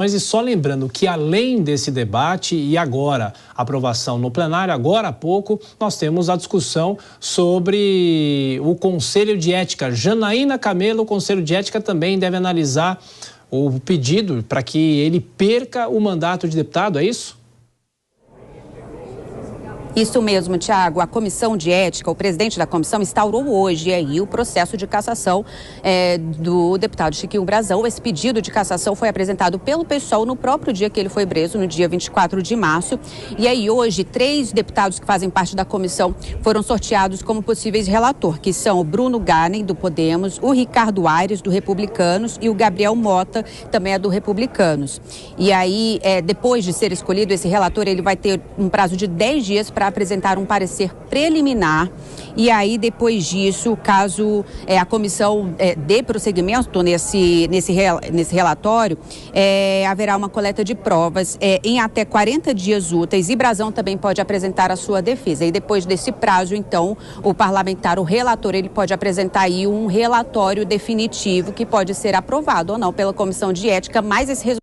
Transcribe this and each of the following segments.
Mas e só lembrando que além desse debate e agora aprovação no plenário, agora há pouco, nós temos a discussão sobre o Conselho de Ética. Janaína Camelo, o Conselho de Ética também deve analisar o pedido para que ele perca o mandato de deputado, é isso? Isso mesmo, Tiago. A Comissão de Ética, o presidente da comissão, instaurou hoje aí o processo de cassação do deputado Chiquinho Brazão. Esse pedido de cassação foi apresentado pelo PSOL no próprio dia que ele foi preso, no dia 24 de março. E aí hoje, 3 deputados que fazem parte da comissão foram sorteados como possíveis relator, que são o Bruno Ganem, do Podemos, o Ricardo Aires, do Republicanos, e o Gabriel Mota, também é do Republicanos. E aí, depois de ser escolhido esse relator, ele vai ter um prazo de 10 dias para apresentar um parecer preliminar, e aí depois disso, caso a comissão dê prosseguimento nesse relatório, haverá uma coleta de provas em até 40 dias úteis, e Brazão também pode apresentar a sua defesa. E depois desse prazo, então, o parlamentar, o relator, ele pode apresentar aí um relatório definitivo que pode ser aprovado ou não pela Comissão de Ética, mas esse resultado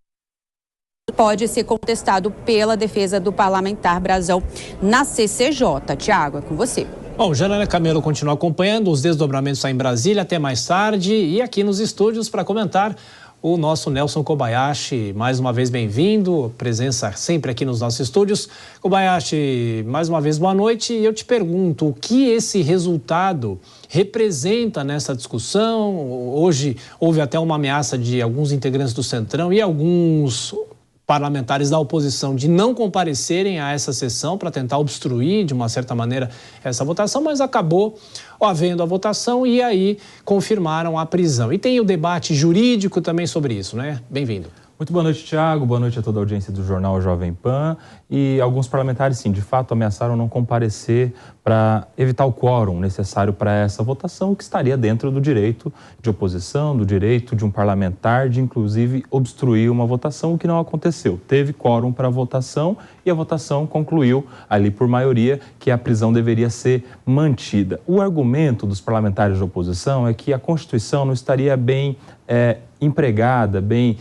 pode ser contestado pela defesa do parlamentar Brazão na CCJ. Tiago, é com você. Bom, Janaína Camelo continua acompanhando os desdobramentos aí em Brasília. Até mais tarde. E aqui nos estúdios para comentar o nosso Nelson Kobayashi. Mais uma vez bem-vindo, presença sempre aqui nos nossos estúdios. Kobayashi, mais uma vez boa noite. E eu te pergunto, o que esse resultado representa nessa discussão? Hoje houve até uma ameaça de alguns integrantes do Centrão e alguns parlamentares da oposição de não comparecerem a essa sessão para tentar obstruir, de uma certa maneira, essa votação, mas acabou havendo a votação e aí confirmaram a prisão. E tem o debate jurídico também sobre isso, né? Bem-vindo. Muito boa noite, Tiago. Boa noite a toda a audiência do Jornal Jovem Pan. E alguns parlamentares, sim, de fato, ameaçaram não comparecer para evitar o quórum necessário para essa votação, que estaria dentro do direito de oposição, do direito de um parlamentar de, inclusive, obstruir uma votação, o que não aconteceu. Teve quórum para a votação e a votação concluiu, ali por maioria, que a prisão deveria ser mantida. O argumento dos parlamentares de oposição é que a Constituição não estaria bem empregada, bem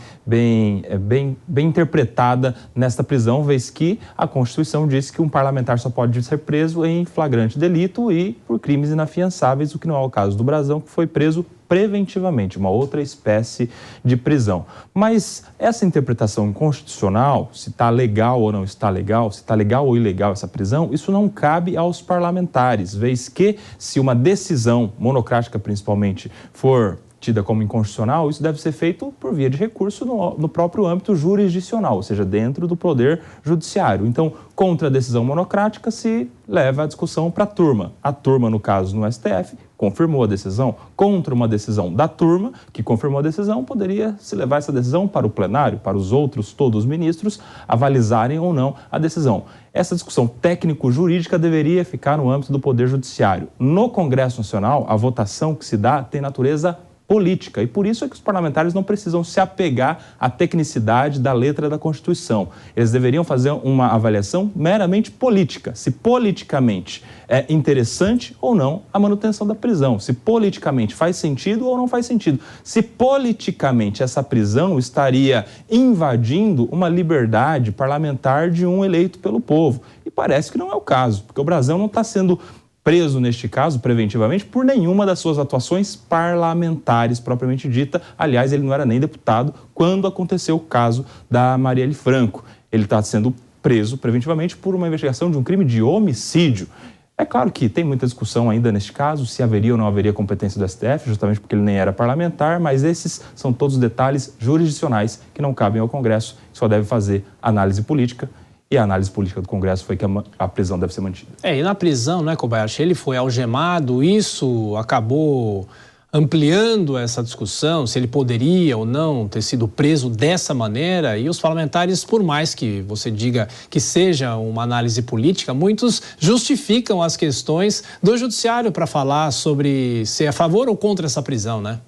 interpretada nesta prisão, vez que a Constituição diz que um parlamentar só pode ser preso em flagrante delito e por crimes inafiançáveis, o que não é o caso do Brazão, que foi preso preventivamente, uma outra espécie de prisão. Mas essa interpretação constitucional, se está legal ou não está legal, se está legal ou ilegal essa prisão, isso não cabe aos parlamentares, vez que se uma decisão monocrática principalmente for tida como inconstitucional, isso deve ser feito por via de recurso no próprio âmbito jurisdicional, ou seja, dentro do poder judiciário. Então, contra a decisão monocrática se leva a discussão para a turma. A turma, no caso, no STF, confirmou a decisão. Contra uma decisão da turma, que confirmou a decisão, poderia se levar essa decisão para o plenário, para os outros, todos os ministros, avalizarem ou não a decisão. Essa discussão técnico-jurídica deveria ficar no âmbito do Poder Judiciário. No Congresso Nacional, a votação que se dá tem natureza política, e por isso é que os parlamentares não precisam se apegar à tecnicidade da letra da Constituição. Eles deveriam fazer uma avaliação meramente política, se politicamente é interessante ou não a manutenção da prisão, se politicamente faz sentido ou não faz sentido, se politicamente essa prisão estaria invadindo uma liberdade parlamentar de um eleito pelo povo. E parece que não é o caso, porque o Brazão não está sendo preso, neste caso, preventivamente, por nenhuma das suas atuações parlamentares propriamente dita. Aliás, ele não era nem deputado quando aconteceu o caso da Marielle Franco. Ele está sendo preso preventivamente por uma investigação de um crime de homicídio. É claro que tem muita discussão ainda neste caso, se haveria ou não haveria competência do STF, justamente porque ele nem era parlamentar, mas esses são todos os detalhes jurisdicionais que não cabem ao Congresso, que só deve fazer análise política. E a análise política do Congresso foi que a prisão deve ser mantida. E na prisão, né, Kobayashi, ele foi algemado, isso acabou ampliando essa discussão, se ele poderia ou não ter sido preso dessa maneira, e os parlamentares, por mais que você diga que seja uma análise política, muitos justificam as questões do judiciário para falar sobre ser a favor ou contra essa prisão, né?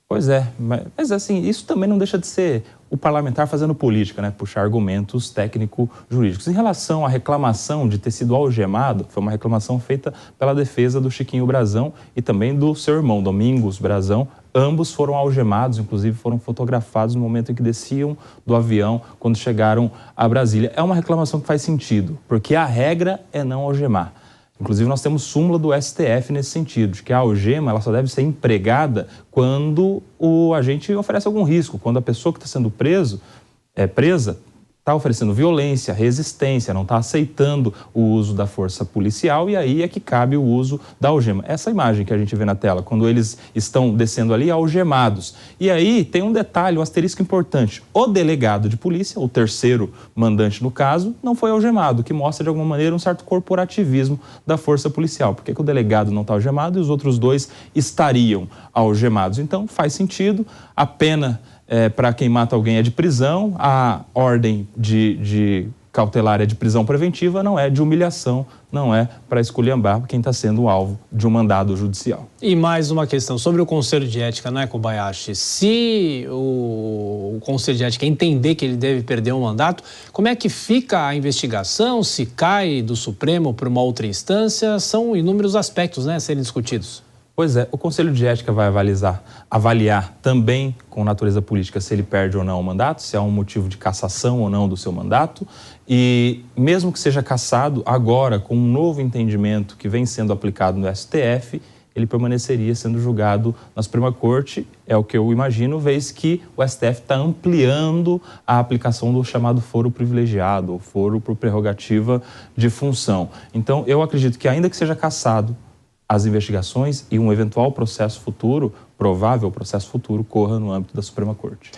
Pois é, mas assim, isso também não deixa de ser o parlamentar fazendo política, né? Puxar argumentos técnico-jurídicos. Em relação à reclamação de ter sido algemado, foi uma reclamação feita pela defesa do Chiquinho Brazão e também do seu irmão, Domingos Brazão, Ambos foram algemados, inclusive foram fotografados no momento em que desciam do avião, quando chegaram a Brasília. É uma reclamação que faz sentido, porque a regra é não algemar. Inclusive, nós temos súmula do STF nesse sentido, de que a algema ela só deve ser empregada quando o agente oferece algum risco, quando a pessoa que está sendo presa está oferecendo violência, resistência, não está aceitando o uso da força policial, e aí é que cabe o uso da algema. Essa imagem que a gente vê na tela, quando eles estão descendo ali algemados. E aí tem um detalhe, um asterisco importante. O delegado de polícia, o terceiro mandante no caso, não foi algemado, que mostra de alguma maneira um certo corporativismo da força policial. Por que o delegado não está algemado e os outros dois estariam algemados? Então faz sentido, a pena para quem mata alguém é de prisão, a ordem de cautelar é de prisão preventiva, não é de humilhação, não é para esculhambar quem está sendo alvo de um mandado judicial. E mais uma questão sobre o Conselho de Ética, não é, Kobayashi? Se o Conselho de Ética entender que ele deve perder um mandato, como é que fica a investigação? Se cai do Supremo para uma outra instância? São inúmeros aspectos, né, a serem discutidos. Pois é, o Conselho de Ética vai avaliar também com natureza política se ele perde ou não o mandato, se há um motivo de cassação ou não do seu mandato, e mesmo que seja cassado, agora com um novo entendimento que vem sendo aplicado no STF, ele permaneceria sendo julgado na Suprema Corte, é o que eu imagino, vez que o STF está ampliando a aplicação do chamado foro privilegiado, ou foro por prerrogativa de função. Então, eu acredito que ainda que seja cassado, as investigações e um eventual processo futuro, provável processo futuro, corra no âmbito da Suprema Corte.